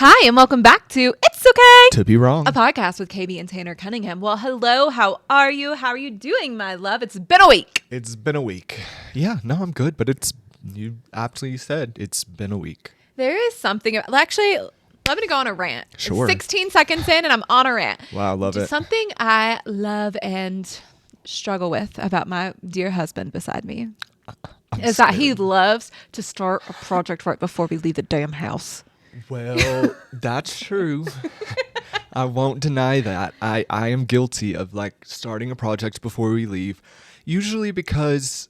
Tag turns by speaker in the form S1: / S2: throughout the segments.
S1: Hi, and welcome back to It's Okay
S2: To Be Wrong,
S1: a podcast with KB and Tanner Cunningham. Well, hello, how are you? How are you doing, my love? It's been a week.
S2: It's been a week. Yeah, no, I'm good, but you absolutely said it's been a week.
S1: There is something, actually, let me go on a rant.
S2: Sure.
S1: It's 16 seconds in and I'm on a rant.
S2: Wow, love it.
S1: Something I love and struggle with about my dear husband beside me is that he loves to start a project right before we leave the damn house.
S2: Well, that's true. I won't deny that. I am guilty of starting a project before we leave, usually because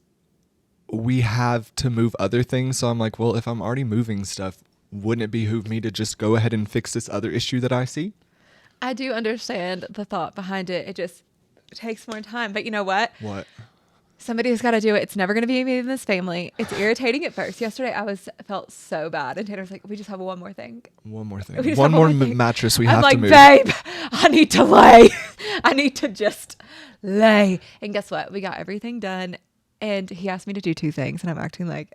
S2: we have to move other things. So I'm like, well, if I'm already moving stuff, wouldn't it behoove me to just go ahead and fix this other issue that I see?
S1: I do understand the thought behind it. It just takes more time. But you know what?
S2: What?
S1: Somebody's got to do it. It's never going to be me in this family. It's irritating at first. Yesterday, I felt so bad. And Tanner's like, we just have one more thing.
S2: One more thing. One more mattress we have to move.
S1: I'm like, babe, I need to lay. I need to just lay. And guess what? We got everything done. And he asked me to do two things. And I'm acting like.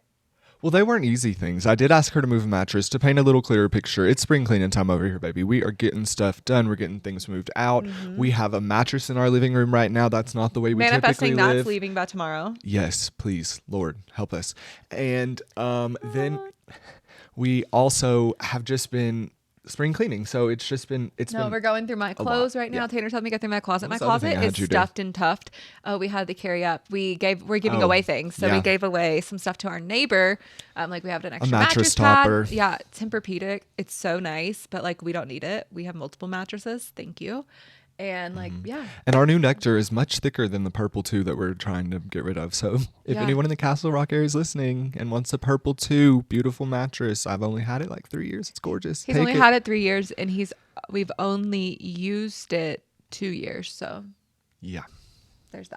S2: Well, they weren't easy things. I did ask her to move a mattress to paint a little clearer picture. It's spring cleaning time over here, baby. We are getting stuff done. We're getting things moved out. Mm-hmm. We have a mattress in our living room right now. That's not the way we typically live.
S1: Manifesting that's leaving by tomorrow.
S2: Yes, please, Lord, help us. And then we also have just been spring cleaning. So it's been
S1: we're going through my clothes right now. Yeah. Tanner told me to go through my closet. My closet is stuffed and tuffed. We had to carry up. We're giving away things. So we gave away some stuff to our neighbor. We have an extra mattress
S2: topper.
S1: Pad. Yeah, Tempur-Pedic. It's so nice, but we don't need it. We have multiple mattresses. Thank you. And
S2: And our new nectar is much thicker than the purple 2 that we're trying to get rid of. So if anyone in the Castle Rock area is listening and wants a purple 2 beautiful mattress, I've only had it 3 years. It's gorgeous.
S1: He's only had it 3 years, and we've only used it 2 years. So
S2: yeah,
S1: there's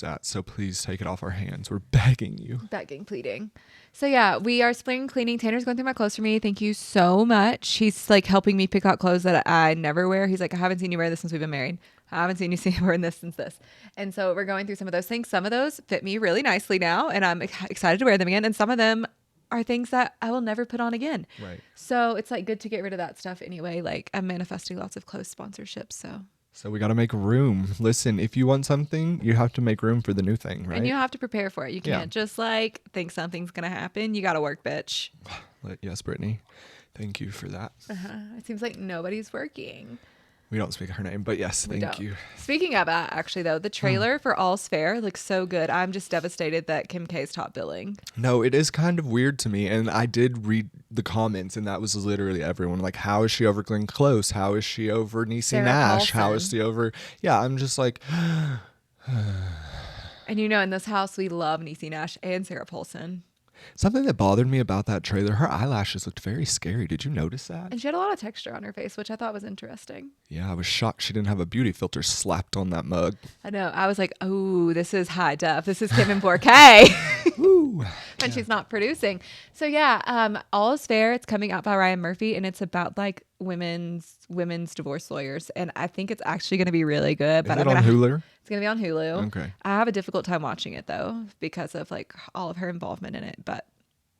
S1: that.
S2: So please take it off our hands. We're begging you.
S1: Begging, pleading. So yeah, we are spring cleaning. Tanner's going through my clothes for me. Thank you so much. He's helping me pick out clothes that I never wear. He's like, I haven't seen you wear this since we've been married. I haven't seen you wearing this since this. And so we're going through some of those things. Some of those fit me really nicely now, and I'm excited to wear them again. And some of them are things that I will never put on again.
S2: Right.
S1: So it's good to get rid of that stuff anyway. I'm manifesting lots of clothes sponsorships.
S2: So we got to make room. Listen, if you want something, you have to make room for the new thing, right?
S1: And you have to prepare for it. You can't just think something's going to happen. You got to work, bitch.
S2: Yes, Brittany. Thank you for that.
S1: It seems like nobody's working.
S2: We don't speak her name, but yes, thank you.
S1: Speaking of that, actually, though, the trailer for All's Fair looks so good. I'm just devastated that Kim K's top billing.
S2: No, it is kind of weird to me. And I did read the comments, and that was literally everyone. How is she over Glenn Close? How is she over Niecy Nash? How is she over... Yeah, I'm just like...
S1: And in this house, we love Niecy Nash and Sarah Paulson.
S2: Something that bothered me about that trailer, her eyelashes looked very scary. Did you notice that?
S1: And she had a lot of texture on her face, which I thought was interesting.
S2: Yeah, I was shocked she didn't have a beauty filter slapped on that mug.
S1: I know. I was like, oh, this is high def. This is Kim in 4K.
S2: Woo.
S1: When she's not producing. So yeah, All is Fair. It's coming out by Ryan Murphy, and it's about women's divorce lawyers. And I think it's actually going to be really good.
S2: Is it on Hulu?
S1: It's going to be on Hulu.
S2: Okay.
S1: I have a difficult time watching it though because of all of her involvement in it. But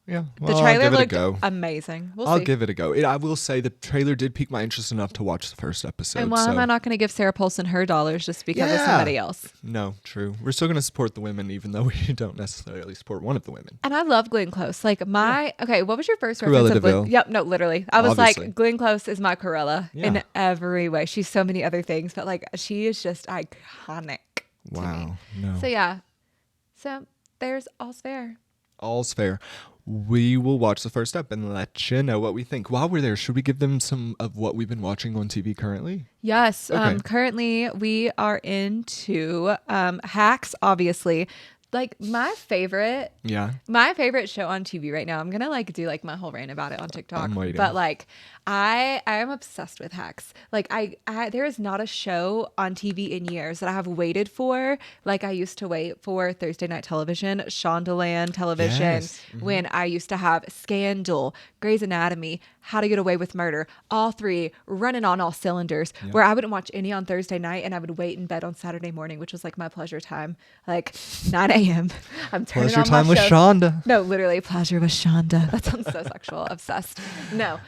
S2: yeah,
S1: the trailer looked amazing.
S2: I'll give it a go. I will say the trailer did pique my interest enough to watch the first episode.
S1: And why am I not going to give Sarah Paulson her dollars just because of somebody else?
S2: No, true. We're still going to support the women, even though we don't necessarily support one of the women.
S1: And I love Glenn Close. Okay, what was your first reference of Glenn? Yep, no, literally. I was obviously. Glenn Close is my Cruella in every way. She's so many other things, but she is just iconic.
S2: Wow. No.
S1: So yeah. So there's All's Fair.
S2: All's Fair. We will watch the first step and let you know what we think. While we're there, should we give them some of what we've been watching on TV currently?
S1: Yes. Okay. Currently, we are into Hacks, obviously. My favorite show on TV right now. I'm gonna do my whole rant about it on TikTok.
S2: I'm waiting.
S1: But I am obsessed with Hacks. I there is not a show on TV in years that I have waited for. I used to wait for Thursday night television, Shondaland television, when I used to have Scandal, Grey's Anatomy, How to Get Away with Murder, all three running on all cylinders. Yep. Where I wouldn't watch any on Thursday night, and I would wait in bed on Saturday morning, which was my pleasure time. 9 a.m. I'm turning
S2: pleasure
S1: on
S2: time
S1: my
S2: with
S1: shows.
S2: Shonda.
S1: No, literally pleasure with Shonda. That sounds so sexual. Obsessed. No.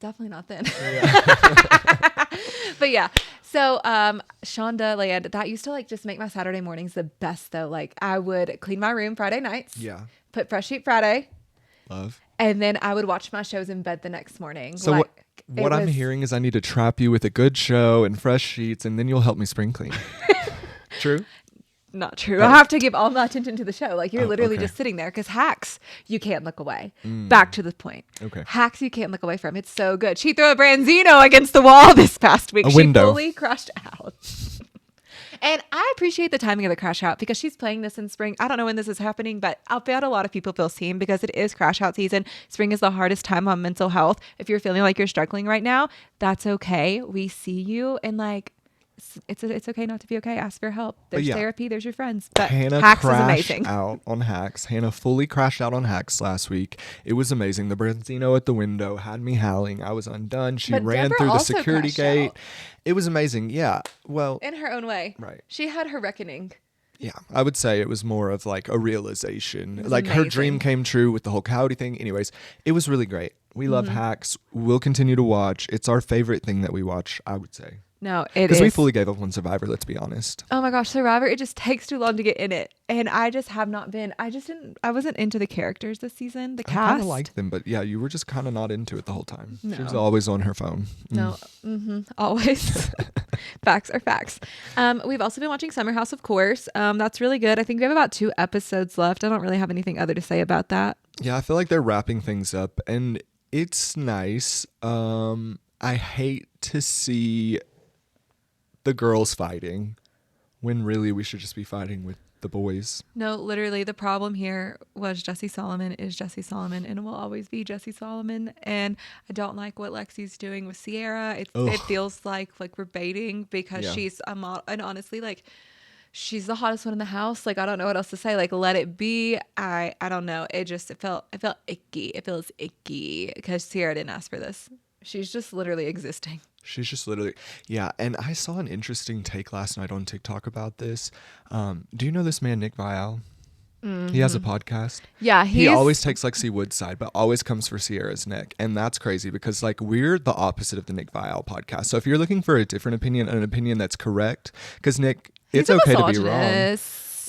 S1: definitely not then.
S2: Yeah.
S1: But yeah. So Shondaland, that used to like just make my Saturday mornings the best though. Like I would clean my room Friday nights.
S2: Yeah.
S1: Put fresh sheet Friday.
S2: Love.
S1: And then I would watch my shows in bed the next morning.
S2: So
S1: like,
S2: what I'm hearing is I need to trap you with a good show and fresh sheets, and then you'll help me spring clean. True?
S1: Not true. I have to give all my attention to the show. Like you're literally
S2: okay.
S1: just sitting there because Hacks, you can't look away. Back to the point.
S2: Okay.
S1: Hacks, you can't look away from. It's so good. She threw a Branzino against the wall this past week.
S2: A window.
S1: She fully crashed out. And I appreciate the timing of the crash out because she's playing this in spring. I don't know when this is happening, but I'll bet a lot of people feel seen because it is crash out season. Spring is the hardest time on mental health. If you're feeling like you're struggling right now, that's okay. We see you, and like it's okay not to be okay. Ask for help. There's therapy. There's your friends. But
S2: Hannah
S1: Hacks is
S2: crashed
S1: amazing.
S2: out on Hacks. Hannah fully crashed out on Hacks last week. It was amazing. The Branzino at the window had me howling. I was undone. She
S1: But
S2: ran
S1: Deborah
S2: through the
S1: also
S2: security
S1: crashed
S2: gate.
S1: out.
S2: It was amazing. Yeah. Well,
S1: In her own way.
S2: Right.
S1: She had her reckoning.
S2: yeah, I would say it was more of like a realization. Like her
S1: amazing.
S2: dream came true with the whole coyote thing. Anyways, it was really great. We love
S1: Mm-hmm.
S2: Hacks. We'll continue to watch. It's our favorite thing that we watch, I would say.
S1: No, it is.
S2: Because we fully gave up on Survivor, let's be honest.
S1: Oh my gosh, Survivor, it just takes too long to get in it. And I just have not been. I wasn't into the characters this season, the
S2: I kind
S1: cast.
S2: of liked them, but yeah, you were just kind of not into it the whole time. She was
S1: No.
S2: always on her phone.
S1: No, always. Facts are facts. We've also been watching Summer House, of course. That's really good. I think we have about 2 episodes left. I don't really have anything other to say about that.
S2: Yeah, I feel like they're wrapping things up, and it's nice. I hate to see the girls fighting when really we should just be fighting with the boys.
S1: No, literally, the problem here was Jesse Solomon is Jesse Solomon and will always be Jesse Solomon. And I don't like what Lexi's doing with Sierra. It feels like we're baiting because she's a model. And honestly, like, she's the hottest one in the house. Like, I don't know what else to say. Like, let it be. I don't know. It felt icky. It feels icky because Sierra didn't ask for this. She's just literally existing.
S2: She's just literally, yeah. And I saw an interesting take last night on TikTok about this. Do you know this man, Nick Vial? He has a podcast.
S1: Yeah,
S2: he always takes Lexi Wood's side, but always comes for Sierra's neck. And that's crazy because like we're the opposite of the Nick Vial podcast. So if you're looking for a different opinion, an opinion that's correct, because Nick, it's okay to be wrong.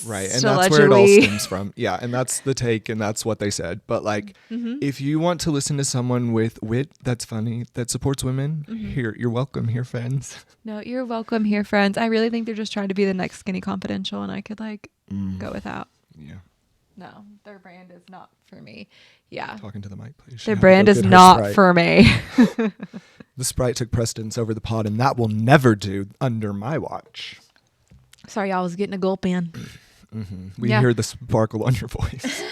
S2: Right. And that's where it all stems from. Yeah. And that's the take and that's what they said. But like, if you want to listen to someone with wit that's funny, that supports women, here, you're welcome here, friends.
S1: No, you're welcome here, friends. I really think they're just trying to be the next Skinny Confidential and I could like go without.
S2: Yeah.
S1: No, their brand is not for me. Yeah.
S2: Talking to the mic, please.
S1: Their brand is not for me.
S2: The Sprite took precedence over the pod and that will never do under my watch.
S1: Sorry, I was getting a gulp in.
S2: We hear the sparkle on your voice.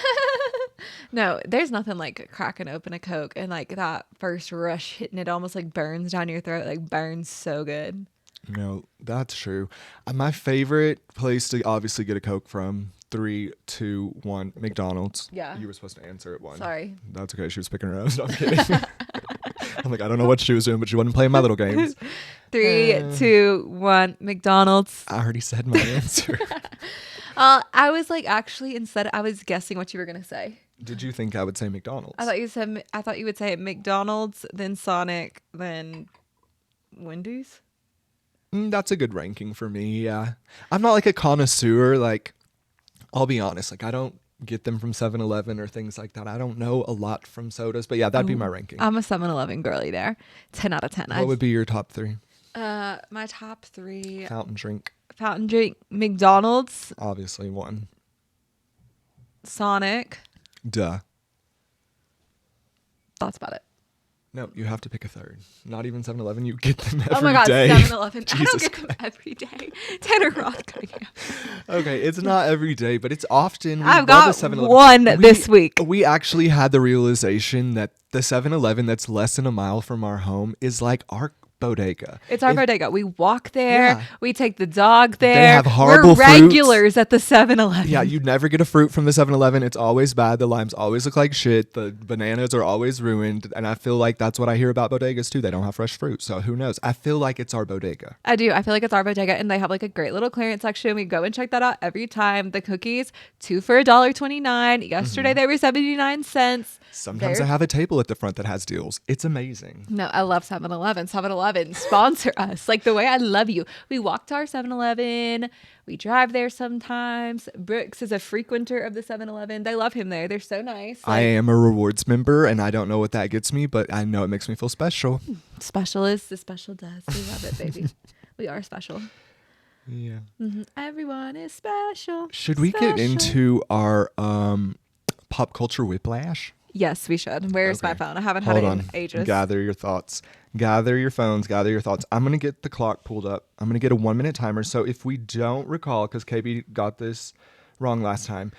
S1: No, there's nothing like cracking open a Coke and like that first rush hitting it almost like burns down your throat, like burns so good.
S2: No, that's true. My favorite place to obviously get a Coke from, 3, 2, 1, McDonald's.
S1: Yeah.
S2: You were supposed to answer it one.
S1: Sorry.
S2: That's okay. She was picking her nose. No, I'm kidding. I'm like, I don't know what she was doing, but she wasn't playing my little games.
S1: 3, 2, 1, McDonald's.
S2: I already said my answer.
S1: I was like, actually, instead, I was guessing what you were gonna say.
S2: Did you think I would say McDonald's?
S1: I thought you would say McDonald's, then Sonic, then Wendy's.
S2: That's a good ranking for me. Yeah, I'm not like a connoisseur. Like, I'll be honest. Like, I don't get them from 7-Eleven or things like that. I don't know a lot from sodas, but yeah, that'd be my ranking.
S1: I'm a 7-Eleven girly there. 10 out of 10.
S2: What would be your top 3?
S1: My top 3.
S2: Fountain drink.
S1: Fountain drink, McDonald's,
S2: Obviously 1.
S1: Sonic.
S2: Duh.
S1: That's about it.
S2: No, you have to pick a third. Not even 7-Eleven. You get them every day.
S1: Oh my God, 7-Eleven. I don't
S2: Jesus
S1: get them every day. Tanner Roth.
S2: Okay, it's not every day, but it's often.
S1: I've got
S2: 7-Eleven.
S1: one this week.
S2: We actually had the realization that the 7-Eleven that's less than a mile from our home is like our bodega.
S1: It's our bodega. We walk there.
S2: Yeah.
S1: We take the dog there.
S2: They have horrible
S1: We're regulars at the 7-Eleven.
S2: Yeah, you never get a fruit from the 7-Eleven. It's always bad. The limes always look like shit. The bananas are always ruined. And I feel like that's what I hear about bodegas too. They don't have fresh fruit. So who knows? I feel like it's our bodega.
S1: I do. I feel like it's our bodega, and they have like a great little clearance section. We go and check that out every time. The cookies, 2 for $1.29. Yesterday they were 79 cents.
S2: Sometimes I have a table at the front that has deals. It's amazing.
S1: No, I love 7-Eleven. 7-Eleven, sponsor us. Like the way I love you. We walk to our 7-Eleven. We drive there sometimes. Brooks is a frequenter of the 7-Eleven. They love him there. They're so nice.
S2: I am a rewards member, and I don't know what that gets me, but I know it makes me feel special.
S1: Special is the special does. We love it, baby. We are special.
S2: Yeah.
S1: Mm-hmm. Everyone is special.
S2: Should we get into our pop culture whiplash?
S1: Yes, we should. Where's my phone? I haven't had
S2: Hold
S1: it
S2: on.
S1: in ages.
S2: Gather your thoughts. Gather your phones. Gather your thoughts. I'm going to get the clock pulled up. I'm going to get a 1-minute timer. So if we don't recall, because KB got this wrong last time,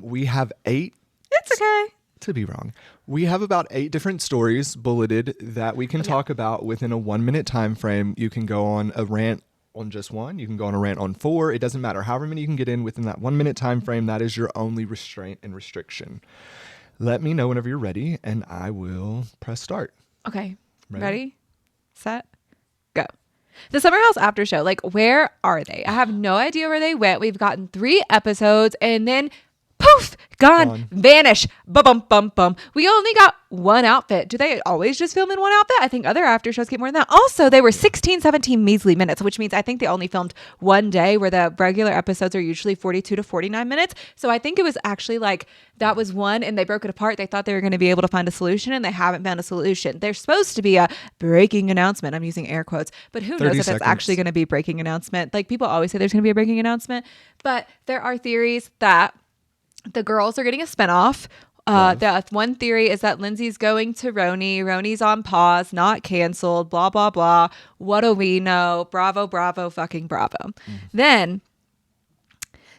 S2: we have 8.
S1: It's okay.
S2: To be wrong. We have about 8 different stories bulleted that we can talk about within a 1-minute time frame. You can go on a rant on just one. You can go on a rant on 4. It doesn't matter. However many you can get in within that 1-minute time frame, that is your only restraint and restriction. Let me know whenever you're ready, and I will press start.
S1: Okay. Ready? Set? Go. The Summer House After Show. Like, where are they? I have no idea where they went. We've gotten 3 episodes, and then poof, gone. Vanish. Bum, bum, bum. We only got 1 outfit. Do they always just film in 1 outfit? I think other after shows get more than that. Also, they were 16, 17 measly minutes, which means I think they only filmed 1 day, where the regular episodes are usually 42 to 49 minutes. So I think it was actually like that was one, and they broke it apart. They thought they were going to be able to find a solution, and they haven't found a solution. There's supposed to be a breaking announcement. I'm using air quotes, but who knows if it's actually going to be a breaking announcement. Like, people always say there's going to be a breaking announcement, but there are theories that the girls are getting a spinoff. The one theory is that Lindsay's going to Roni. Roni's on pause, not canceled, blah, blah, blah. What do we know? Bravo, bravo, fucking bravo. Then,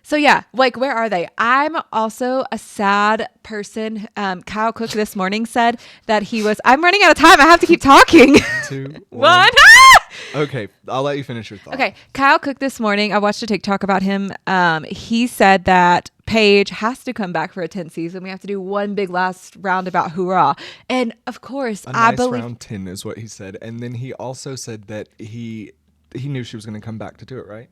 S1: so yeah, like, where are they? I'm also a sad person. Kyle Cook this morning said that I'm running out of time. I have to keep talking.
S2: 2,
S1: 1.
S2: Okay, I'll let you finish your thought.
S1: Okay, Kyle Cook this morning, I watched a TikTok about him. He said that Paige has to come back for a 10th season. We have to do one big last roundabout hoorah. And of course, I believe
S2: round 10 is what he said. And then he also said that he knew she was going to come back to do it, right?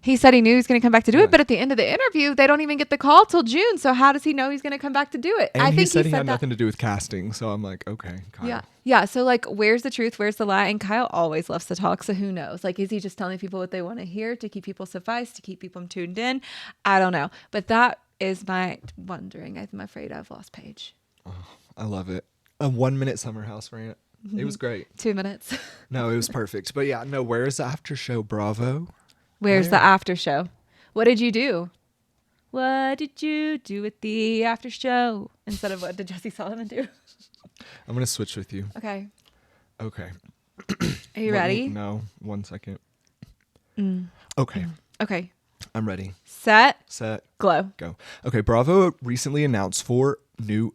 S1: He said he knew he was going to come back to do it, but at the end of the interview, they don't even get the call till June. So how does he know he's going to come back to do it?
S2: And I think he said he had nothing to do with casting. So I'm like, okay, Kyle.
S1: Yeah. Yeah. So like, where's the truth? Where's the lie? And Kyle always loves to talk. So who knows? Like, is he just telling people what they want to hear to keep people sufficed, to keep people tuned in? I don't know. But that is my wondering. I'm afraid I've lost Paige.
S2: Oh, I love it. A 1-minute Summer House rant. It was great.
S1: 2 minutes.
S2: No, it was perfect. But yeah, no, where's the after show? Bravo.
S1: Where's the after show? What did you do? What did you do at the after show? Instead of what did Jesse Sullivan do?
S2: I'm going to switch with you.
S1: Okay.
S2: Okay.
S1: Are you ready?
S2: No, 1 second. Okay.
S1: Okay.
S2: I'm ready.
S1: Set.
S2: Go. Okay, Bravo recently announced 4 new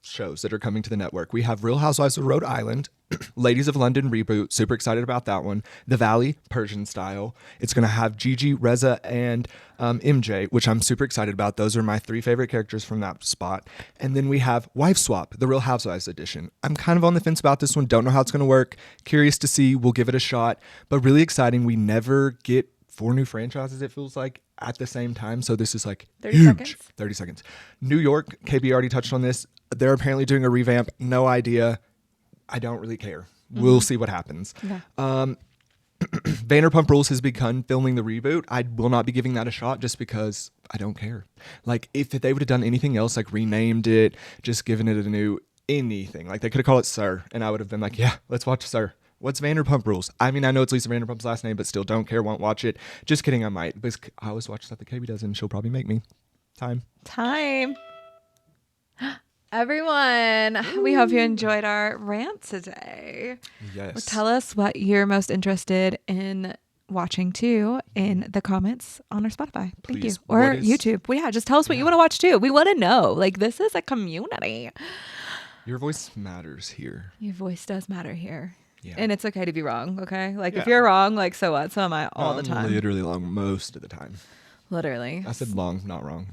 S2: shows that are coming to the network. We have Real Housewives of Rhode Island, Ladies of London reboot. Super excited about that one. The Valley, Persian style. It's going to have Gigi, Reza, and MJ, which I'm super excited about. Those are my 3 favorite characters from that spot. And then we have Wife Swap, the Real Housewives edition. I'm kind of on the fence about this one. Don't know how it's going to work. Curious to see. We'll give it a shot. But really exciting. We never get 4 new franchises, it feels like, at the same time. So this is like
S1: 30
S2: huge.
S1: seconds.
S2: 30 seconds. New York, KB already touched on this. They're apparently doing a revamp. No idea. I don't really care. We'll see what happens.
S1: Okay.
S2: Vanderpump Rules has begun filming the reboot. I will not be giving that a shot just because I don't care. Like, if they would have done anything else, like renamed it, just given it a new anything, like they could have called it Sir, and I would have been like, yeah, let's watch Sir. What's Vanderpump Rules? I mean, I know it's Lisa Vanderpump's last name, but still don't care, won't watch it. Just kidding, I might. Because I always watch stuff that KB does, and she'll probably make me. Time.
S1: Everyone, we hope you enjoyed our rant today.
S2: Yes.
S1: Well, tell us what you're most interested in watching too in the comments on our Spotify. Thank you. Or YouTube. Well, yeah, just tell us what you want to watch too. We want to know. Like, this is a community.
S2: Your voice matters here.
S1: Your voice does matter here.
S2: Yeah.
S1: And it's okay to be wrong, okay? Like, if
S2: Yeah.
S1: you're wrong, like, so what? So am I all the
S2: I'm
S1: time.
S2: literally long most of the time.
S1: Literally.
S2: I said long, not wrong.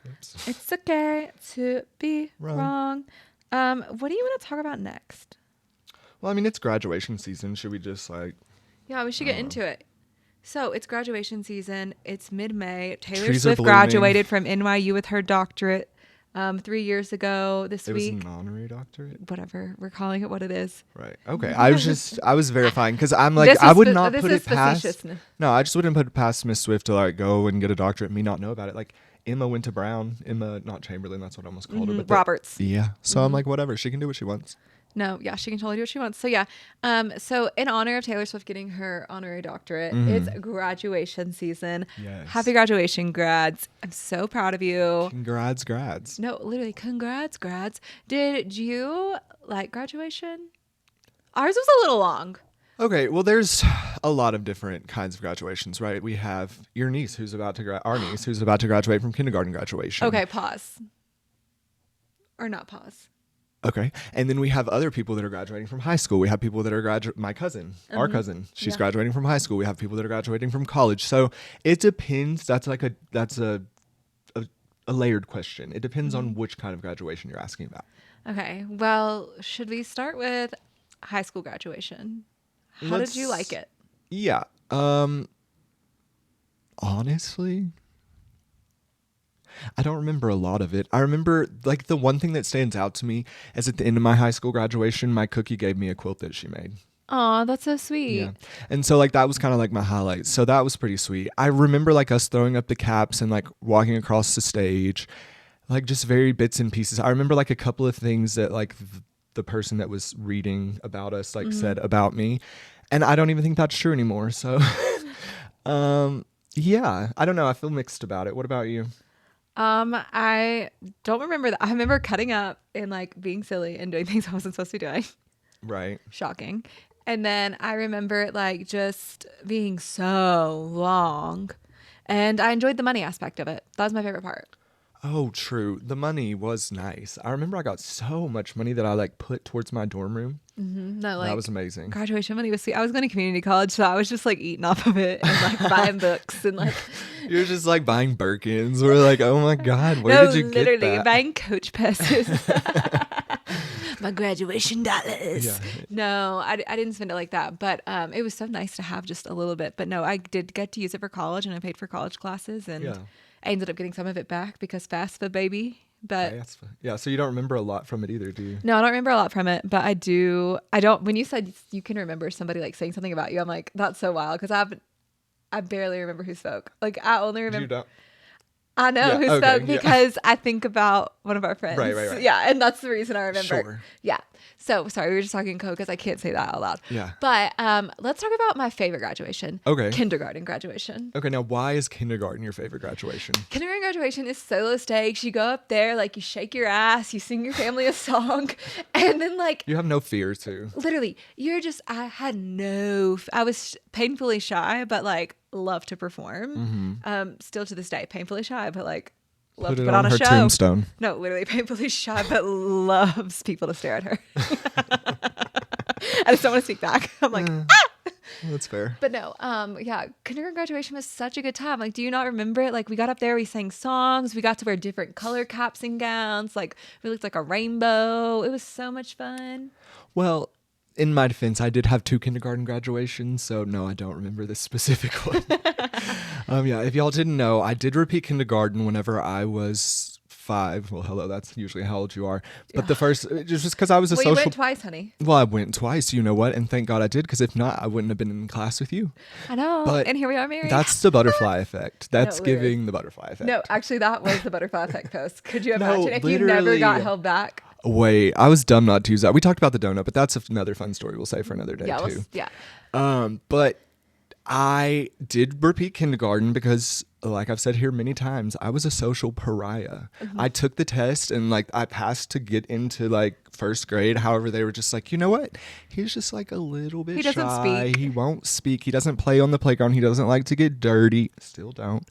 S2: Oops.
S1: It's okay to be
S2: Wrong.
S1: wrong. What do you want to talk about next?
S2: Well, I mean, it's graduation season. Should we just like...
S1: Yeah, we should get into it. So it's graduation season. It's mid-May. Taylor
S2: Trees are
S1: Swift
S2: blooming.
S1: graduated from NYU with her doctorate 3 years ago this
S2: It was
S1: week.
S2: an honorary doctorate?
S1: Whatever. We're calling it what it is.
S2: Right. Okay. I was verifying because I'm like,
S1: This
S2: I
S1: is
S2: would
S1: fa-
S2: not
S1: this
S2: put
S1: is
S2: it past.
S1: facetiousness.
S2: No, I just wouldn't put it past Miss Swift to like go and get a doctorate and me not know about it. Like Emma went to Brown. Emma, not Chamberlain. That's what I almost called her. But
S1: Roberts.
S2: yeah. So I'm like, whatever. She can do what she wants.
S1: No, yeah, she can totally do what she wants. So yeah, so in honor of Taylor Swift getting her honorary doctorate, it's graduation season.
S2: Yes.
S1: Happy graduation, grads! I'm so proud of you.
S2: Congrats, grads.
S1: No, literally, congrats, grads. Did you like graduation? Ours was a little long.
S2: Okay, well, there's a lot of different kinds of graduations, right? We have your niece who's about to our niece who's about to graduate from kindergarten graduation.
S1: Okay, pause. Or not pause.
S2: Okay, and then we have other people that are graduating from high school. We have people that are my cousin, our cousin. She's
S1: Yeah.
S2: graduating from high school. We have people that are graduating from college. So it depends. That's a layered question. It depends on which kind of graduation you're asking about.
S1: Okay, well, should we start with high school graduation? How did you like it?
S2: Yeah. Honestly, I don't remember a lot of it. I remember like the one thing that stands out to me is at the end of my high school graduation, my cookie gave me a quilt that she made.
S1: Aw, that's so sweet.
S2: Yeah. And so like that was kind of like my highlight. So that was pretty sweet. I remember like us throwing up the caps and like walking across the stage, like just very bits and pieces. I remember like a couple of things that like the person that was reading about us like said about me. And I don't even think that's true anymore. So yeah, I don't know. I feel mixed about it. What about you?
S1: I don't remember that. I remember cutting up and like being silly and doing things I wasn't supposed to be doing.
S2: Right.
S1: Shocking. And then I remember it like just being so long. And I enjoyed the money aspect of it. That was my favorite part.
S2: Oh, true. The money was nice. I remember I got so much money that I like put towards my dorm room.
S1: No, like
S2: That was amazing.
S1: graduation money was sweet. I was going to community college, so I was just like eating off of it and like buying books and like
S2: You're just like buying Birkins. We're like, oh my God, where did you get
S1: literally
S2: that?
S1: buying Coach passes. My graduation dollars.
S2: Yeah.
S1: No, I didn't spend it like that, but it was so nice to have just a little bit. But no, I did get to use it for college, and I paid for college classes, and
S2: Yeah.
S1: I ended up getting some of it back because FAFSA, baby. But
S2: Yeah, so you don't remember a lot from it either, do you?
S1: no, I don't remember a lot from it, but I do. I don't. When you said you can remember somebody like saying something about you, I'm like, that's so wild because I barely remember who spoke. Like I only remember.
S2: You don't?
S1: I know
S2: Yeah,
S1: who
S2: okay,
S1: spoke
S2: yeah.
S1: because I think about one of our friends.
S2: Right.
S1: Yeah, and that's the reason I remember.
S2: Sure.
S1: Yeah. So sorry, we were just talking code because I can't say that out loud.
S2: Yeah.
S1: But let's talk about my favorite graduation.
S2: Okay.
S1: Kindergarten graduation.
S2: Okay, now why is kindergarten your favorite graduation?
S1: Kindergarten graduation is so low stakes. You go up there, like you shake your ass, you sing your family a song, and then like
S2: You have no fear too.
S1: literally, I was painfully shy, but like love to perform. Still to this day, painfully shy, but like love to
S2: it
S1: put on a
S2: her
S1: show.
S2: tombstone.
S1: No, literally painfully shy, but loves people to stare at her. I just don't want to speak back. I'm like,
S2: That's fair.
S1: But no, yeah, kindergarten graduation was such a good time. Like, do you not remember it? Like, we got up there, we sang songs, we got to wear different color caps and gowns. Like, we looked like a rainbow. It was so much fun.
S2: Well, in my defense, I did have 2 kindergarten graduations, so no, I don't remember this specific one. Yeah, if y'all didn't know, I did repeat kindergarten whenever I was 5. Well, hello, that's usually how old you are. But the first, just because I was a
S1: Well,
S2: social.
S1: you went twice, honey.
S2: Well, I went twice, you know what? And thank God I did, because if not, I wouldn't have been in class with you.
S1: I know.
S2: But
S1: and here we are married.
S2: That's the butterfly effect. That's
S1: literally.
S2: giving the butterfly effect.
S1: No, actually, that was the butterfly effect post. Could you
S2: No,
S1: imagine if you never
S2: literally.
S1: got held back?
S2: Wait, I was dumb not to use that. We talked about the donut, but that's another fun story we'll say for another day
S1: Yeah,
S2: too.
S1: yeah.
S2: But I did repeat kindergarten because, like I've said here many times, I was a social pariah. I took the test and like I passed to get into like first grade. However, they were just like, you know what? He's just like a little bit
S1: He doesn't
S2: shy.
S1: speak.
S2: He won't speak. He doesn't play on the playground. He doesn't like to get dirty. Still don't.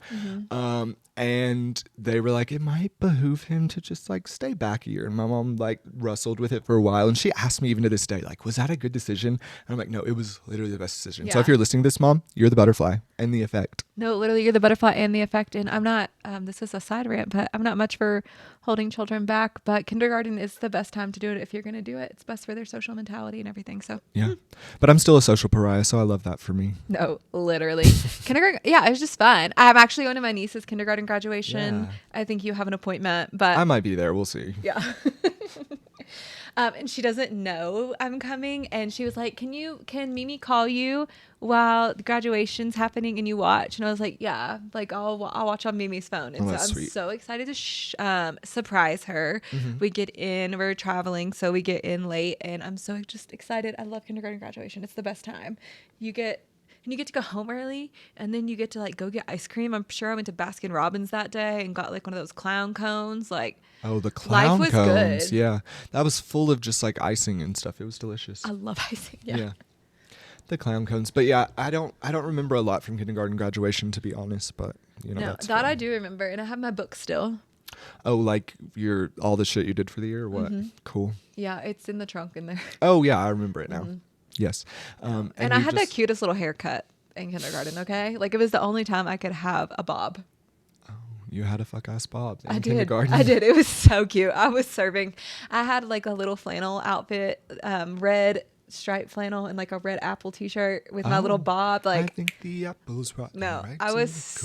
S2: And they were like, it might behoove him to just like stay back a year. And my mom like wrestled with it for a while. And she asked me even to this day, like, was that a good decision? And I'm like, no, it was literally the best decision. So
S1: Yeah.
S2: if you're listening to this, Mom, you're the butterfly and the effect.
S1: No, literally, you're the butterfly and the effect. And I'm not, this is a side rant, but I'm not much for holding children back. But kindergarten is the best time to do it if you're going to do it. It's best for their social mentality and everything. So,
S2: Yeah. But I'm still a social pariah, so I love that for me.
S1: no, literally. Kindergarten, yeah, it was just fun. I'm actually going to my niece's kindergarten graduation.
S2: Yeah.
S1: I think you have an appointment, but
S2: I might be there. We'll see.
S1: yeah. And she doesn't know I'm coming, and she was like, can Mimi call you while the graduation's happening and you watch? And I was like, yeah, like I'll watch on Mimi's phone. And
S2: Oh,
S1: so
S2: that's
S1: I'm
S2: sweet.
S1: so excited to surprise her. We get in, we're traveling, so we get in late, and I'm so just excited. I love kindergarten graduation. It's the best time. You get to go home early, and then you get to like go get ice cream. I'm sure I went to Baskin Robbins that day and got like one of those clown cones. Like,
S2: Oh, the clown
S1: life was
S2: cones.
S1: good.
S2: Yeah. That was full of just like icing and stuff. It was delicious.
S1: I love icing. Yeah.
S2: The clown cones. But yeah, I don't remember a lot from kindergarten graduation, to be honest, but you know,
S1: No,
S2: that's
S1: that
S2: fun.
S1: I do remember, and I have my book still.
S2: Oh, like all the shit you did for the year or what? Cool.
S1: Yeah, it's in the trunk in there.
S2: Oh yeah, I remember it now. Yes.
S1: And I
S2: you
S1: had that
S2: just-
S1: cutest little haircut in kindergarten, okay? Like, it was the only time I could have a bob.
S2: You had a fuck ass bob in
S1: I did.
S2: kindergarten.
S1: I did. It was so cute. I was serving. I had like a little flannel outfit, red striped flannel and like a red apple t-shirt with my little
S2: Oh,
S1: bob.
S2: I
S1: Like,
S2: think the apples right
S1: no,
S2: right
S1: I
S2: to
S1: was
S2: the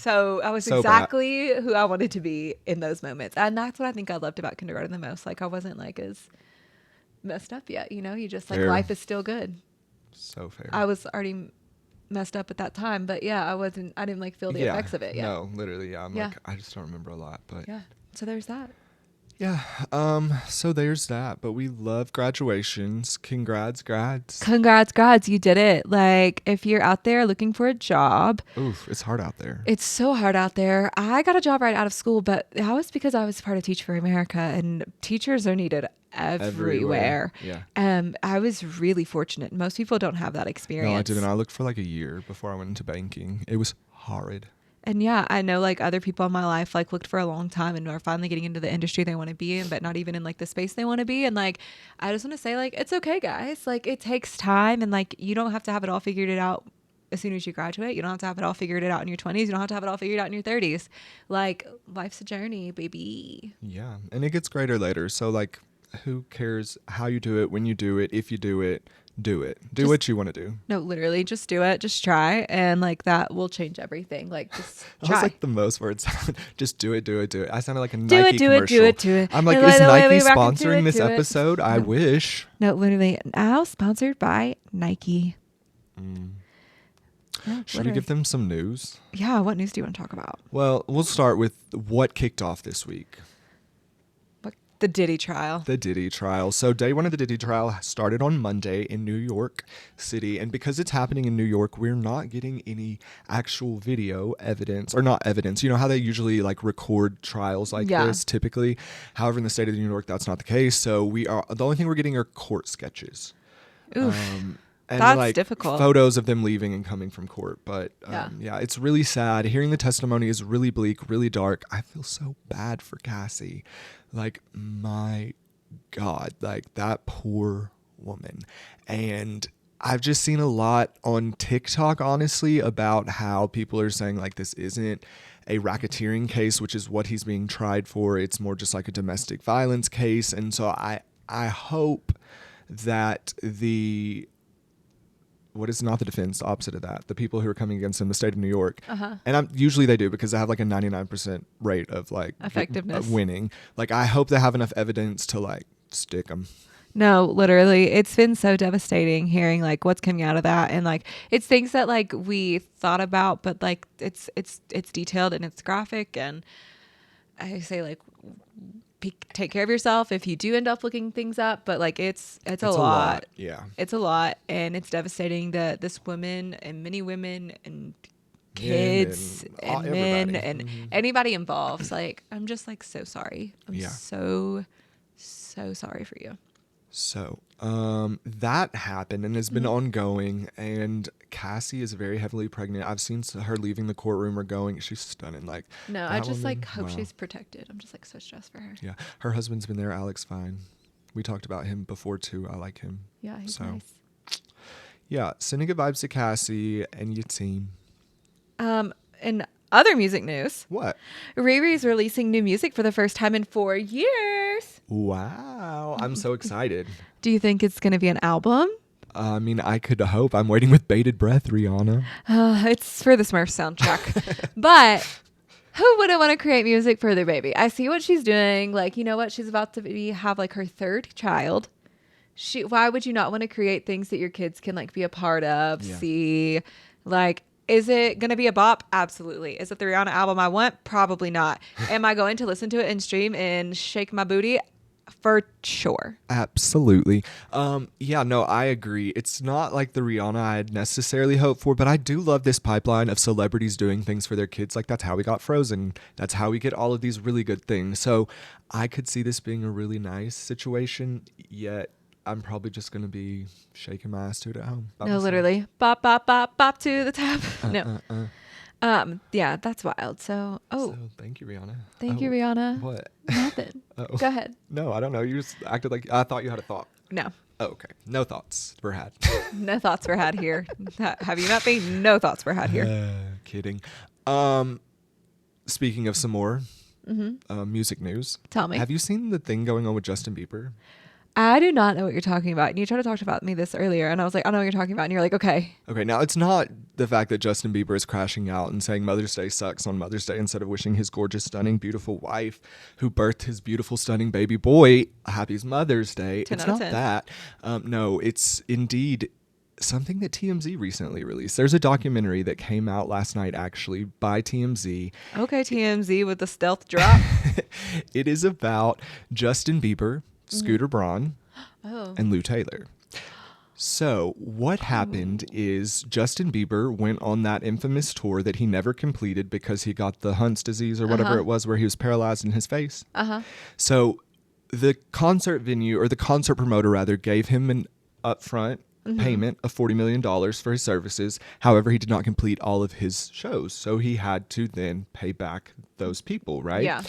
S2: core.
S1: I was
S2: So bad.
S1: exactly who I wanted to be in those moments. And that's what I think I loved about kindergarten the most. Like, I wasn't like as messed up yet, you know? You just like,
S2: Fair.
S1: life is still good.
S2: So fair.
S1: I was already messed up at that time, but yeah, I didn't like feel the effects of it yet.
S2: No, literally, yeah. I'm
S1: Yeah.
S2: like, I just don't remember a lot, but
S1: Yeah. So there's that.
S2: yeah. So there's that. But we love graduations. Congrats, grads.
S1: Congrats, grads, you did it. Like, if you're out there looking for a job,
S2: Oof, it's hard out there.
S1: it's so hard out there. I got a job right out of school, but that was because I was part of Teach for America, and teachers are needed everywhere.
S2: Yeah.
S1: I was really fortunate. Most people don't have that experience.
S2: No, I didn't. I looked for like a year before I went into banking. It was horrid.
S1: And yeah, I know like other people in my life like looked for a long time and are finally getting into the industry they want to be in, but not even in like the space they want to be. And like, I just want to say like, it's okay, guys. Like, it takes time, and like, you don't have to have it all figured it out as soon as you graduate. You don't have to have it all figured it out in your 20s. You don't have to have it all figured out in your 30s. Like, life's a journey, baby.
S2: Yeah. And it gets greater later. So like, who cares how you do it, when you do it, if you do it, do it. Do
S1: Just-
S2: what you want to do.
S1: No, literally, just do it. Just try. And like, that will change everything. Like, just
S2: That
S1: try.
S2: was like the most words. Just do it, do it, do it. I sounded like a
S1: Do
S2: Nike
S1: it, do it,
S2: commercial.
S1: do it, do it.
S2: I'm like,
S1: And
S2: is
S1: the way
S2: Nike
S1: we rock it, do
S2: sponsoring
S1: it,
S2: this
S1: do it.
S2: episode? I
S1: No.
S2: wish.
S1: No, literally, now sponsored by Nike. Yeah,
S2: Should we give them some news?
S1: Yeah, what news do you want to talk about?
S2: Well, we'll start with what kicked off this week.
S1: What, the Diddy trial.
S2: The Diddy trial. So day one of the Diddy trial started on Monday in New York City. And because it's happening in New York, we're not getting any actual video evidence, or not evidence. You know how they usually like record trials like
S1: Yeah.
S2: this typically. However, in the state of New York, that's not the case. So the only thing we're getting are court sketches.
S1: Oof.
S2: And
S1: That's
S2: like
S1: difficult.
S2: photos of them leaving and coming from court. But
S1: Yeah.
S2: yeah, it's really sad. Hearing the testimony is really bleak, really dark. I feel so bad for Cassie. Like, my God, like that poor woman. And I've just seen a lot on TikTok, honestly, about how people are saying like this isn't a racketeering case, which is what he's being tried for. It's more just like a domestic violence case. And so I hope that what is not the defense, the opposite of that, the people who are coming against him, the state of New York, and usually they do, because they have like a 99% rate of like
S1: Effectiveness.
S2: winning. Like, I hope they have enough evidence to like stick them.
S1: No, literally, it's been so devastating hearing like what's coming out of that, and like it's things that like we thought about, but like it's detailed and it's graphic, and I say like take care of yourself if you do end up looking things up, but like it's a lot.
S2: Yeah.
S1: It's a lot, and it's devastating that this woman and many women and kids and men
S2: everybody.
S1: and anybody involved. Like, I'm just like so sorry. I'm
S2: Yeah.
S1: so sorry for you.
S2: So, that happened and has been ongoing, and Cassie is very heavily pregnant. I've seen her leaving the courtroom or going. She's stunning. Like,
S1: No, I
S2: that
S1: just
S2: woman,
S1: like hope
S2: wow.
S1: she's protected. I'm just like so stressed for her.
S2: Yeah, her husband's been there, Alex Fine. We talked about him before too. I like him.
S1: Yeah, he's
S2: So,
S1: nice.
S2: yeah, sending good vibes to Cassie and your team.
S1: In other music news,
S2: What?
S1: Riri's releasing new music for the first time in 4 years.
S2: Wow, I'm so excited.
S1: Do you think it's going to be an album?
S2: I mean, I could hope. I'm waiting with bated breath, Rihanna.
S1: It's for the Smurfs soundtrack. But who wouldn't want to create music for their baby? I see what she's doing. Like, you know what? She's about to have like her third child. Why would you not want to create things that your kids can like be a part of,
S2: Yeah.
S1: see? Like, is it going to be a bop? Absolutely. Is it the Rihanna album I want? Probably not. Am I going to listen to it and stream and shake my booty? For sure.
S2: Absolutely. Yeah, no, I agree. It's not like the Rihanna I'd necessarily hoped for, but I do love this pipeline of celebrities doing things for their kids. Like, that's how we got Frozen. That's how we get all of these really good things. So I could see this being a really nice situation, yet I'm probably just going to be shaking my ass to it at home. by
S1: No,
S2: myself.
S1: literally. Bop, bop, bop, bop to the top. No. Yeah, that's wild. So,
S2: So thank you, Rihanna.
S1: thank
S2: Oh,
S1: you, Rihanna.
S2: What?
S1: Nothing.
S2: Oh.
S1: Go ahead.
S2: No, I don't know. You just acted like I thought you had a thought.
S1: No.
S2: Oh, okay. No thoughts were had.
S1: No thoughts were had here. Have you met me? No thoughts were had here.
S2: Kidding. Speaking of some more music news.
S1: Tell me.
S2: Have you seen the thing going on with Justin Bieber?
S1: I do not know what you're talking about. And you tried to talk about me this earlier, and I was like, I know what you're talking about. And you're like, okay.
S2: Okay, now it's not the fact that Justin Bieber is crashing out and saying Mother's Day sucks on Mother's Day instead of wishing his gorgeous, stunning, beautiful wife who birthed his beautiful, stunning baby boy a happy Mother's Day.
S1: 10
S2: It's
S1: out of
S2: not
S1: 10.
S2: that. No, it's indeed something that TMZ recently released. There's a documentary that came out last night, actually, by TMZ.
S1: Okay, TMZ with the stealth drop.
S2: It is about Justin Bieber, Scooter Braun,
S1: Oh.
S2: and Lou Taylor. So what happened is Justin Bieber went on that infamous tour that he never completed because he got the Hunt's disease or whatever it was, where he was paralyzed in his face. So the concert venue, or the concert promoter rather, gave him an upfront payment of $40 million for his services. However, he did not complete all of his shows. So he had to then pay back those people, right?
S1: Yeah.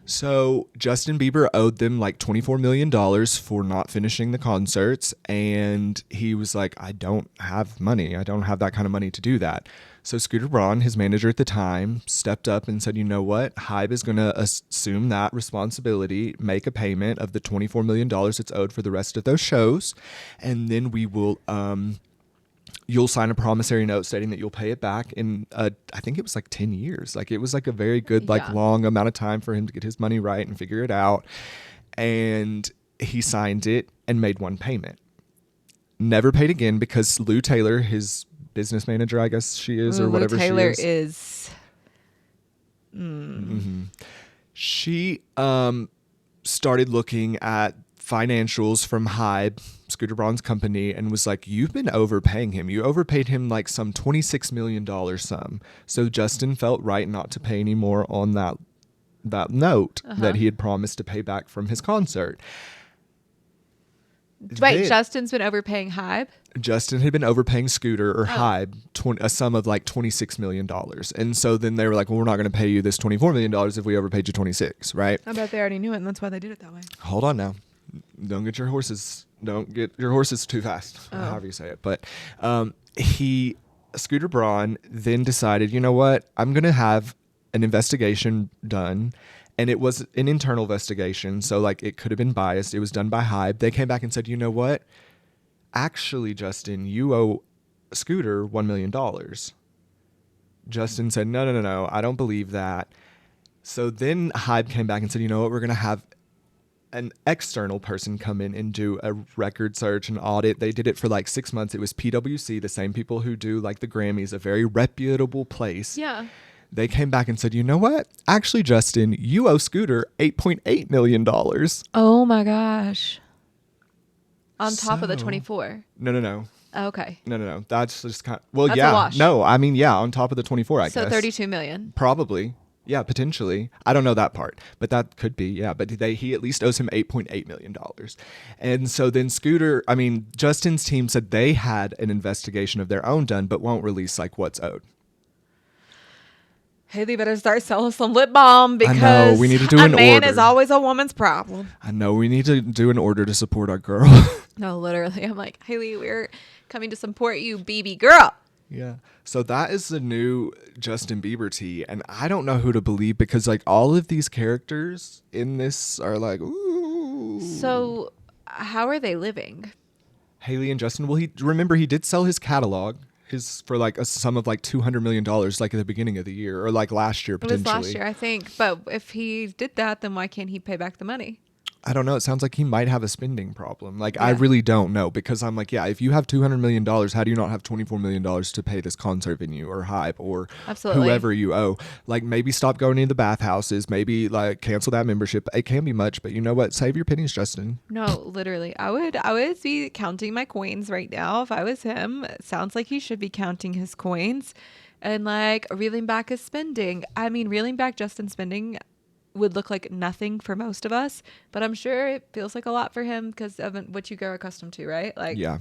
S2: So Justin Bieber owed them like $24 million for not finishing the concerts. And he was like, I don't have money. I don't have that kind of money to do that. So Scooter Braun, his manager at the time, stepped up and said, you know what? Hybe is going to assume that responsibility, make a payment of the $24 million that's owed for the rest of those shows. And then we will, you'll sign a promissory note stating that you'll pay it back in, I think it was like 10 years. Like, it was like a very good, like long amount of time for him to get his money right and figure it out. And he signed it and made one payment. Never paid again because Lou Taylor, his business manager, I guess she is, or whatever
S1: Lou Taylor
S2: she is. She started looking at financials from Hybe, Scooter Braun's company, and was like, you've been overpaying him. You overpaid him like some $26 million sum. So Justin felt right not to pay any more on that note that he had promised to pay back from his concert.
S1: Wait, Justin's been overpaying Hybe?
S2: Justin had been overpaying Scooter or Hybe a sum of like $26 million. And so then they were like, well, we're not going to pay you this $24 million if we overpaid you 26, right?
S1: I bet they already knew it, and that's why they did it that way.
S2: Hold on now. Don't get your horses too fast, however you say it. But Scooter Braun then decided, you know what? I'm going to have an investigation done. And it was an internal investigation, so like it could have been biased. It was done by Hybe. They came back and said, you know what? Actually, Justin, you owe Scooter $1 million. Justin said, no, I don't believe that. So then Hybe came back and said, you know what? We're going to have an external person come in and do a record search and audit. They did it for like 6 months. It was PwC, the same people who do like the Grammys, a very reputable place.
S1: Yeah.
S2: They came back and said, you know what? Actually, Justin, you owe Scooter $8.8 million.
S1: Oh my gosh. On top of the 24.
S2: No.
S1: Oh, okay.
S2: No. That's just kind of, well,
S1: That's
S2: yeah.
S1: a wash.
S2: No, I mean, yeah, on top of the 24, I guess.
S1: So 32 million.
S2: Probably. Yeah, potentially. I don't know that part, but that could be. Yeah, but he at least owes him $8.8 million. And so then Justin's team said they had an investigation of their own done, but won't release like what's owed.
S1: Haley better start selling some lip balm because
S2: I know, we need to do an
S1: man
S2: order.
S1: is always a woman's problem.
S2: I know, we need to do an order to support our girl.
S1: No, literally. I'm like, Haley, we're coming to support you, BB girl.
S2: Yeah. So that is the new Justin Bieber tea. And I don't know who to believe because like all of these characters in this are like, ooh.
S1: So how are they living?
S2: Haley and Justin, well, he did sell his catalog for like a sum of like $200 million like at the beginning of the year or like last year potentially.
S1: It was last year, I think. But if he did that, then why can't he pay back the money?
S2: I don't know. It sounds like he might have a spending problem. Like,
S1: Yeah.
S2: I really don't know because I'm like, yeah, if you have $200 million, how do you not have $24 million to pay this concert venue or Hype or
S1: Absolutely.
S2: whoever you owe? Like, maybe stop going into the bathhouses. Maybe like cancel that membership. It can be much, but you know what? Save your pennies, Justin.
S1: No, literally. I would be counting my coins right now if I was him. It sounds like he should be counting his coins and like reeling back his spending. I mean, reeling back Justin's spending would look like nothing for most of us, but I'm sure it feels like a lot for him because of what you grow accustomed to, right? Like,
S2: yeah,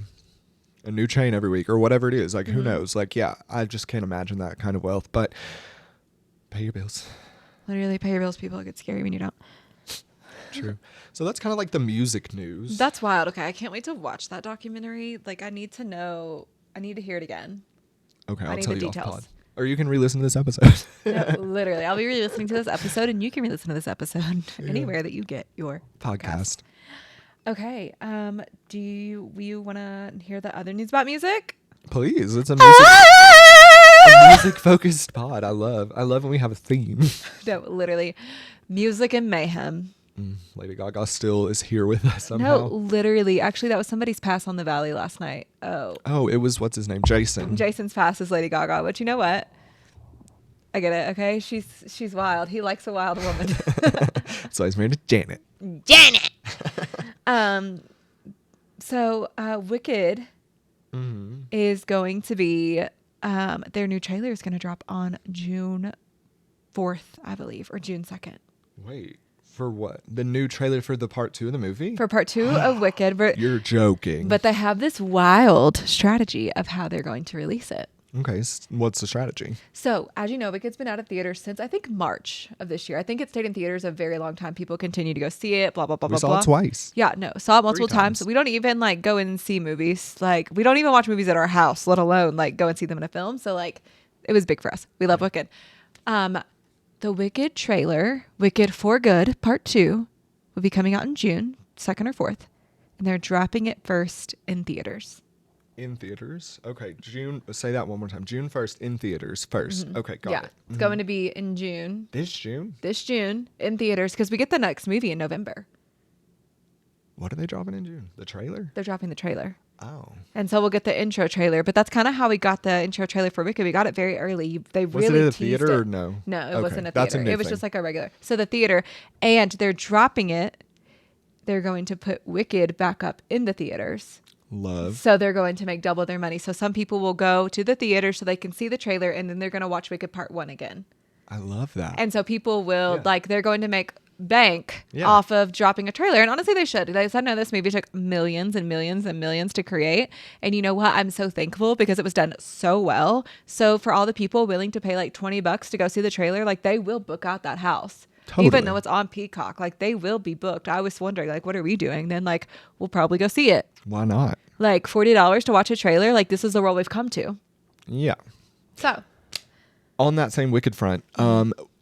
S2: a new chain every week or whatever it is. Like, who knows? Like, yeah, I just can't imagine that kind of wealth. But pay your bills.
S1: Literally, pay your bills. People get scary when you don't.
S2: True. So that's kind of like the music news.
S1: That's wild. Okay, I can't wait to watch that documentary. Like, I need to know. I need to hear it again.
S2: Okay,
S1: I
S2: I'll
S1: need
S2: tell
S1: the
S2: you off
S1: details.
S2: pod. Or you can re-listen to this episode.
S1: No, literally, I'll be re-listening to this episode, and you can re-listen to this episode anywhere that you get your podcast. Okay. Do you want to hear the other news about music?
S2: Please, it's a music-focused pod. I love when we have a theme.
S1: No, literally, music and mayhem.
S2: Lady Gaga still is here with us somehow.
S1: No, literally. Actually, that was somebody's pass on the Valley last night.
S2: Oh, it was, what's his name? Jason.
S1: Jason's pass is Lady Gaga, but you know what? I get it, okay? She's wild. He likes a wild woman.
S2: So he's married to Janet.
S1: Janet! So Wicked is going to be, their new trailer is going to drop on June 4th, I believe, or June 2nd.
S2: Wait. For what? The new trailer for the part 2 of the movie?
S1: For part 2 of Wicked.
S2: You're joking.
S1: But they have this wild strategy of how they're going to release it.
S2: Okay, what's the strategy?
S1: So, as you know, Wicked's been out of theaters since, I think, March of this year. I think it stayed in theaters a very long time. People continue to go see it, blah, blah, blah,
S2: We
S1: blah,
S2: saw
S1: blah.
S2: it twice.
S1: Yeah, no, saw it multiple
S2: 3
S1: times.
S2: times.
S1: We don't even, like, go in and see movies. Like, we don't even watch movies at our house, let alone, like, go and see them in a film. So, like, it was big for us. We love Wicked. The Wicked trailer, Wicked for Good, part 2, will be coming out in June 2nd or 4th. And they're dropping it first in theaters.
S2: In theaters? Okay, June. Say that one more time. June 1st in theaters first. Okay, got it.
S1: It's going to be in June.
S2: This June?
S1: This June in theaters because we get the next movie in November.
S2: What are they dropping in June? The trailer?
S1: They're dropping the trailer.
S2: Oh.
S1: And so we'll get the intro trailer. But that's kind of how we got the intro trailer for Wicked. We got it very early. They
S2: Was
S1: really
S2: it in a
S1: teased
S2: theater
S1: it.
S2: or no?
S1: No, it
S2: Okay,
S1: wasn't a
S2: that's a
S1: theater.
S2: new
S1: It was
S2: thing.
S1: just like a regular. So the theater. And they're dropping it. They're going to put Wicked back up in the theaters.
S2: Love.
S1: So they're going to make double their money. So some people will go to the theater so they can see the trailer and then they're going to watch Wicked Part 1 again.
S2: I love that.
S1: And so people will,
S2: Yeah.
S1: like, they're going to make bank
S2: Yeah.
S1: off of dropping a trailer. And honestly, they should. I know this movie took millions and millions and millions to create. And you know what? I'm so thankful because it was done so well. So for all the people willing to pay like $20 to go see the trailer, like they will book out that house.
S2: Totally.
S1: Even though it's on Peacock, like they will be booked. I was wondering, like, what are we doing? Then, like, we'll probably go see it.
S2: Why not?
S1: Like $40 to watch a trailer. Like, this is the world we've come to.
S2: Yeah.
S1: So,
S2: On that same Wicked front,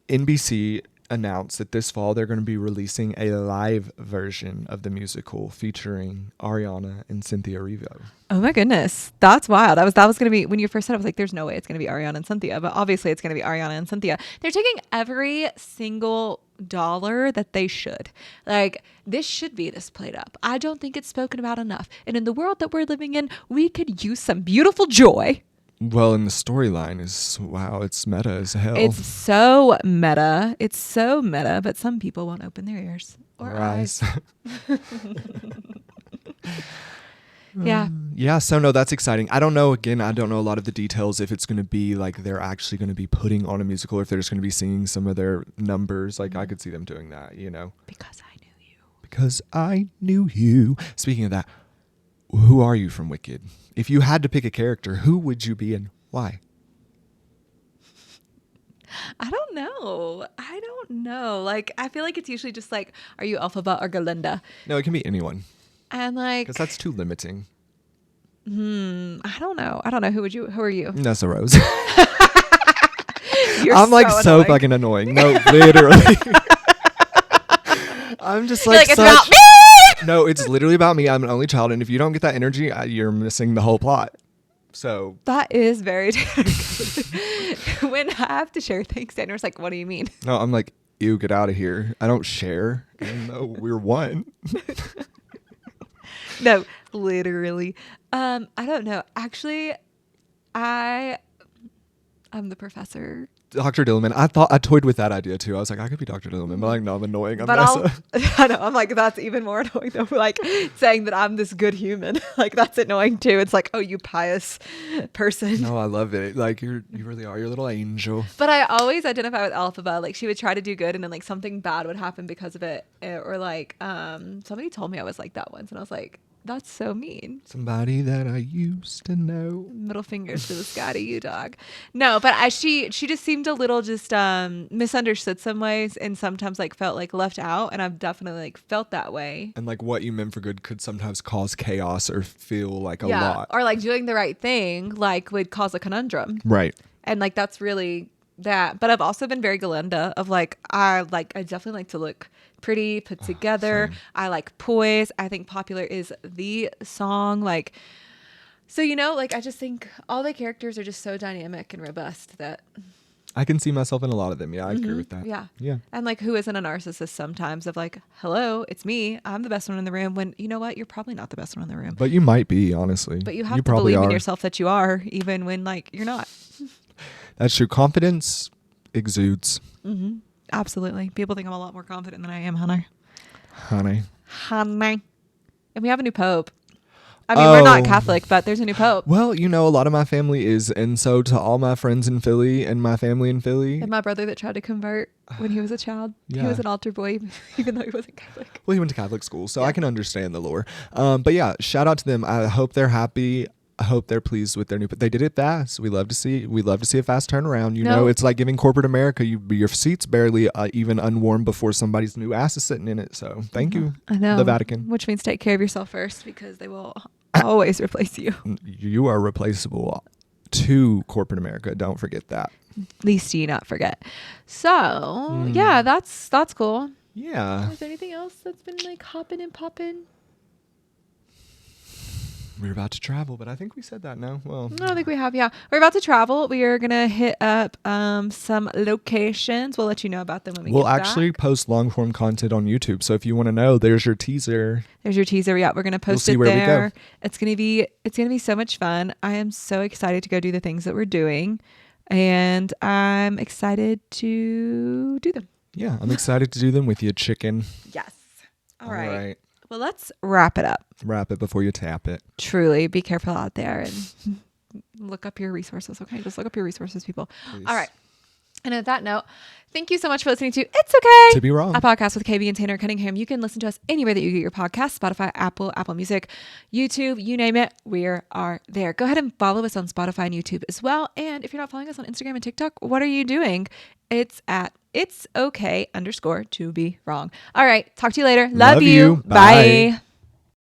S2: NBC announced that this fall they're going to be releasing a live version of the musical featuring Ariana and Cynthia Erivo.
S1: oh my goodness, that's wild. That was going to be, when you first said it, I was like, there's no way it's going to be Ariana and Cynthia, but obviously it's going to be Ariana and Cynthia. They're taking every single dollar that they should. Like, this should be this played up. I don't think it's spoken about enough. And in the world that we're living in, we could use some beautiful joy.
S2: Well, and the storyline is, wow, it's meta as hell.
S1: It's so meta. It's so meta, but some people won't open their ears or eyes. Yeah.
S2: Yeah, so no, that's exciting. I don't know. Again, I don't know a lot of the details if it's going to be like they're actually going to be putting on a musical, or if they're just going to be singing some of their numbers. Like I could see them doing that, you know.
S1: Because I knew you.
S2: Because I knew you. Speaking of that, who are you from Wicked? If you had to pick a character, who would you be and why?
S1: I don't know. Like, I feel like it's usually just like, are you Elphaba or Galinda?
S2: No, it can be anyone.
S1: And like,
S2: Because that's too limiting.
S1: I don't know. Who are you?
S2: Nessa Rose.
S1: You're
S2: I'm like so
S1: annoying.
S2: fucking annoying. No, literally. I'm just like,
S1: It's
S2: such...
S1: about me.
S2: No, it's literally about me. I'm an only child, and if you don't get that energy, you're missing the whole plot. So
S1: That is very when I have to share things, Tanner's like, what do you mean?
S2: no, I'm like, ew, get out of here. I don't share. No, we're one.
S1: No, literally. I don't know. Actually, I'm the professor.
S2: Dr. Dillman. I toyed with that idea too. I was like, I could be Dr. Dillman, but like, no, I'm annoying. I'm
S1: But
S2: Nessa.
S1: I know, I'm like, that's even more annoying though. Like saying that I'm this good human. Like that's annoying too. It's like, oh, you pious person.
S2: No, I love it. Like you really are your little angel.
S1: But I always identify with Elphaba. Like she would try to do good and then like something bad would happen because of it. Or like somebody told me I was like that once and I was like, that's so mean.
S2: Somebody that I used to know.
S1: Middle fingers to the sky to you, dog. No, but she just seemed a little just misunderstood some ways and sometimes like felt like left out, and I've definitely like felt that way.
S2: And like what you meant for good could sometimes cause chaos or feel like a lot.
S1: Or like doing the right thing like would cause a conundrum.
S2: Right.
S1: And like that's really that. But I've also been very Galinda of like I definitely like to look pretty, put together. I like poise. I think Popular is the song. Like, so, you know, like I just think all the characters are just so dynamic and robust that
S2: I can see myself in a lot of them. Yeah, I agree with that.
S1: yeah.
S2: Yeah.
S1: And like, who isn't a narcissist sometimes of like, hello, it's me. I'm the best one in the room, when you know what? You're probably not the best one in the room.
S2: But you might be, honestly.
S1: But you have to believe in yourself that you are, even when like you're not.
S2: That's true. Confidence exudes.
S1: Mm-hmm. Absolutely. People think I'm a lot more confident than I am, honey.
S2: Honey.
S1: And we have a new pope. I mean, we're not Catholic, but there's a new pope.
S2: Well, you know, a lot of my family is. And so to all my friends in Philly and my family in Philly.
S1: And my brother that tried to convert when he was a child.
S2: Yeah.
S1: He was an altar boy, even though he wasn't Catholic.
S2: Well, he went to Catholic school, so I can understand the lore. But yeah, shout out to them. I hope they're happy. I hope they're pleased with their new. But they did it fast. We love to see a fast turnaround. You know, it's like giving corporate America. Your seat's barely even unwarmed before somebody's new ass is sitting in it. So thank you,
S1: I know.
S2: the Vatican.
S1: Which means take care of yourself first, because they will always replace you.
S2: You are replaceable to corporate America. Don't forget that.
S1: Least you not forget. So yeah, that's cool.
S2: Yeah.
S1: Is there anything else that's been like hopping and popping?
S2: We're about to travel, but I think we said that now. Well,
S1: No, I think we have. Yeah, we're about to travel. We are gonna hit up some locations. We'll let you know about them when we.
S2: We'll
S1: get
S2: actually
S1: back.
S2: post long form content on YouTube. So if you want to know, there's your teaser.
S1: There's your teaser. Yeah, we're gonna post
S2: see
S1: it
S2: where we go.
S1: there. It's gonna be so much fun. I am so excited to go do the things that we're doing, and I'm excited to do them.
S2: Yeah, I'm excited to do them with you, chicken.
S1: Yes. All right.
S2: All right.
S1: Well, let's wrap it up.
S2: Wrap it before you tap it.
S1: Truly, be careful out there and look up your resources. Okay, just look up your resources, people.
S2: Please.
S1: All right. And on that note, thank you so much for listening to It's Okay
S2: To Be Wrong,
S1: a podcast with KB and Tanner Cunningham. You can listen to us anywhere that you get your podcast: Spotify, Apple Music, YouTube, you name it. We are there. Go ahead and follow us on Spotify and YouTube as well. And if you're not following us on Instagram and TikTok, what are you doing? It's at It's Okay _to be wrong. All right. Talk to you later. Love you.
S2: Bye.
S1: Bye.